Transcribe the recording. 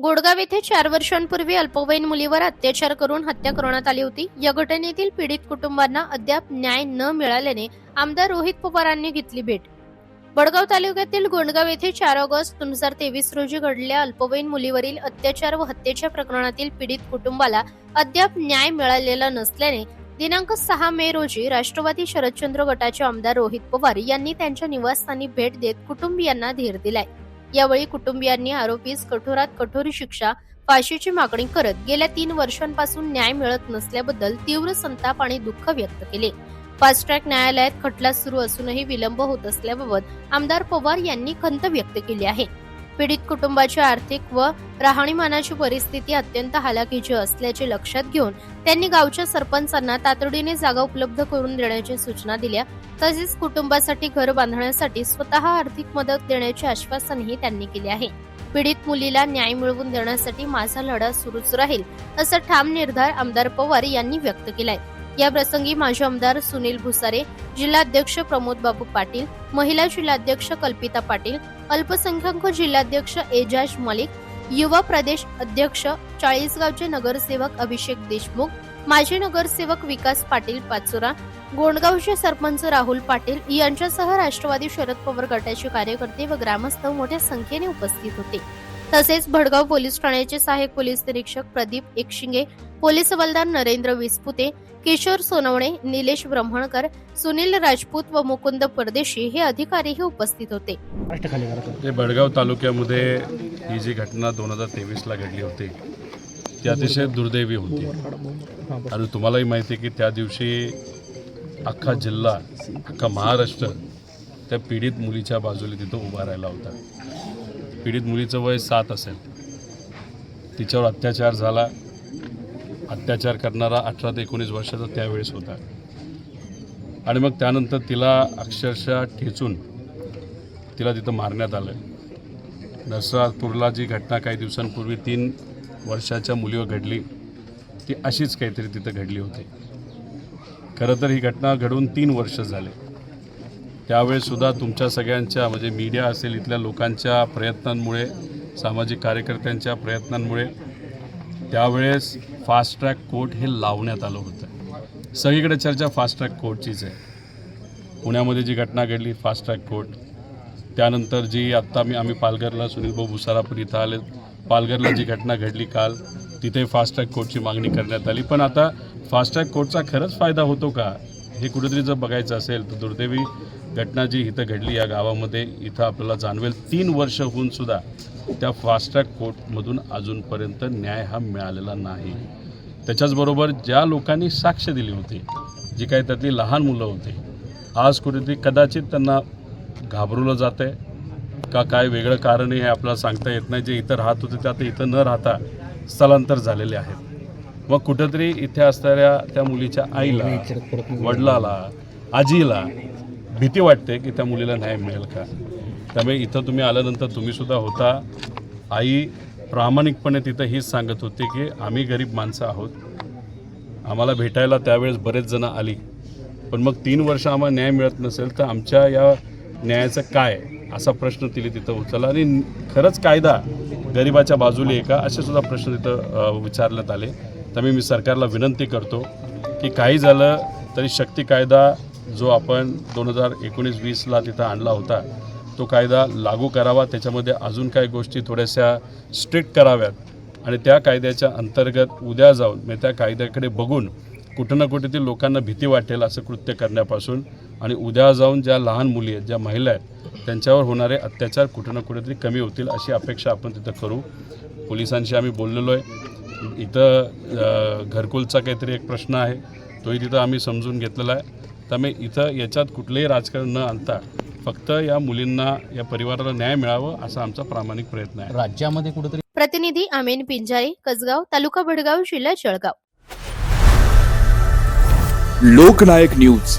गोडगाव येथे 4 वर्षांपूर्वी अल्पवयीन मुलीवर अत्याचार करून हत्या करण्यात आली होती। या घटनेतील पीडित कुटुंबांना अद्याप न्याय न मिळाल्याने आमदार रोहित पवारांनी घेतली भेट। बडगाव तालुक्यातील गोंडगाव येथे 4 ऑगस्ट 2023 रोजी घडलेल्या अल्पवयीन मुलीवरील अत्याचार व हत्येच्या प्रकरणातील पीडित कुटुंबाला अद्याप न्याय मिळालेला नसल्याने दिनांक 6 मे रोजी राष्ट्रवादी शरदचंद्र गटाचे आमदार रोहित पवार यांनी त्यांच्या निवासस्थानी भेट देत कुटुंबियांना धीर दिलाय। यावेळी कुटुंबियांनी आरोपीस कठोरात कठोर शिक्षा, फाशीची मागणी करत गेल्या 3 वर्षांपासून न्याय मिळत नसल्याबद्दल तीव्र संताप आणि दुःख व्यक्त केले। फास्ट ट्रॅक न्यायालयात खटला सुरू असूनही विलंब होत असल्याबाबत आमदार पवार यांनी खंत व्यक्त केली आहे। पीडित कुटुंबाची आर्थिक व राहणीमानाची परिस्थिती अत्यंत हालाखीची असल्याचे लक्षात घेऊन त्यांनी गावच्या सरपंचांना तातडीने जागा उपलब्ध करून देण्याची सूचना दिल्या। तसेच कुटुंबासाठी घर बांधण्यासाठी स्वतः आर्थिक मदत देण्याचे आश्वासनही त्यांनी केले आहे। पीडित मुलीला न्याय मिळवून देण्यासाठी माझा लढा सुरूच राहील असा ठाम निर्धार आमदार पवार यांनी व्यक्त केलाय। या प्रसंगी माजी आमदार सुनील भुसारे, जिल्हाध्यक्ष प्रमोद बाबू पाटील, महिला जिल्हाध्यक्ष कल्पिता पाटील, अल्पसंख्याक जिल्हाध्यक्ष एजाज मलिक, युवा प्रदेश अध्यक्ष चाळीसगावचे नगरसेवक अभिषेक देशमुख, माजी नगरसेवक विकास पाटील पाचोरा, गोंडगावचे सरपंच राहुल पाटील यांच्यासह राष्ट्रवादी शरद पवार गटाचे कार्यकर्ते व ग्रामस्थ मोठ्या संख्येने उपस्थित होते। तसेच भडगाव पोलीस ठाण्याचे सहाय्यक पोलीस निरीक्षक प्रदीप एकशिंगे, पोलीस हवालदार नरेंद्र विस्पुते, किशोर सोनवणे, निलेश ब्रह्मणकर, सुनील राजपूत व मुकुंद परदेशी हे अधिकारीही उपस्थित होते। बडगाव तालुक्यामध्ये ही जी घटना 2023 ला घडली होती ती अतिशय दुर्दैवी होती आणि तुम्हालाही माहिती आहे की त्या दिवशी अख्खा जिल्हा, अख्खा महाराष्ट्र त्या पीडित मुलीच्या बाजूला तिथं उभा राहिला होता। पीडित मुलीचं वय 7 असेल, तिच्यावर अत्याचार झाला। अत्याचार करणारा 18 ते 19 वर्षाचा त्यावेळेस होता आणि मग त्यानंतर तिला अक्षरशः ठेचून तिला तिथं मारण्यात आलं। नरसापूरला जी घटना काही दिवसांपूर्वी 3 वर्षाच्या मुलीवर घडली ती अशीच काहीतरी तिथं घडली होती। खरं तर ही घटना घडून 3 वर्ष झाले। त्यावेळेससुद्धा तुमच्या सगळ्यांच्या म्हणजे मीडिया असेल, इथल्या लोकांच्या प्रयत्नांमुळे, सामाजिक कार्यकर्त्यांच्या प्रयत्नांमुळे त्यावेळेस फास्ट ट्रॅक कोर्ट हे लावण्यात आलं होतं। सगळीकडे चर्चा फास्ट ट्रॅक कोर्टचीच आहे। पुण्यामध्ये जी घटना घडली फास्ट ट्रॅक कोर्ट, त्यानंतर जी आत्ता आम्ही पालघरला सुनील भाऊ भुसारापूर इथं आले, पालघरला जी घटना घडली काल तिथे फास्ट ट्रॅक कोर्टची मागणी करण्यात आली। पण आता फास्ट ट्रॅक कोर्टचा खरंच फायदा होतो का हे कुठेतरी जर बघायचं असेल तर दुर्दैवी घटना जी इथं घडली या गावामध्ये इथं आपल्याला जाणवेल 3 वर्ष होऊन सुद्धा त्या फास्ट ट्रॅक कोर्टमधून अजूनपर्यंत न्याय हा मिळालेला नाही। त्याच्याचबरोबर ज्या लोकांनी साक्ष दिली होती, जी काही त्यातली लहान मुलं होती, आज कुठेतरी कदाचित त्यांना घाबरवलं जातं आहे का काय वेगळं कारण हे आपल्याला सांगता येत नाही। जे इथं राहत होते ते आता इथं न राहता स्थलांतर झालेले आहेत। मग कुठेतरी इथे असणाऱ्या त्या मुलीच्या आईला, वडिलाला, आजीला भीती वाटते की त्या मुलीला न्याय मिळेल का। त्यामुळे इथं तुम्ही आल्यानंतर तुम्हीसुद्धा होता। आई प्रामाणिकपणे तिथं हीच सांगत होती की आम्ही गरीब माणसं आहोत, आम्हाला भेटायला त्यावेळेस बरेच जण आली, पण मग 3 वर्ष आम्हाला न्याय मिळत नसेल तर आमच्या या न्यायाचं काय असा प्रश्न तिने तिथं उचलला आणि खरंच कायदा गरिबाच्या बाजूला आहे का असे सुद्धा प्रश्न तिथं विचारण्यात आले। त्यामुळे मी सरकारला विनंती करतो की काही झालं तरी शक्ती कायदा जो आपण 2019-20 ला तिथं आणला होता तो कायदा लागू करावा, त्याच्यामध्ये अजून काही गोष्टी थोड्याशा स्ट्रिक्ट कराव्यात आणि त्या कायद्याच्या अंतर्गत उद्या जाऊन म्हणजे त्या कायद्याकडे बघून कुठं ना कुठेतरी लोकांना भीती वाटेल असं कृत्य करण्यापासून आणि उद्या जाऊन ज्या लहान मुली आहेत, ज्या महिला आहेत, त्यांच्यावर होणारे अत्याचार कुठं ना कुठेतरी कमी होतील अशी अपेक्षा आपण तिथं करू। पोलिसांशी आम्ही बोललेलो आहे। इथं घरकुलचा काहीतरी एक प्रश्न आहे, तोही तिथं आम्ही समजून घेतलेला आहे। त्यामुळे इथं याच्यात कुठलंही राजकारण न आणता फक्त या मुलींना, या परिवाराला न्याय मिळावं असा आमचा प्रामाणिक प्रयत्न आहे। राज्यामध्ये कुठेतरी प्रतिनिधी अमीन पिंजारे, कसगाव, तालुका भडगाव, जिल्हा जळगाव। लोकनायक न्यूज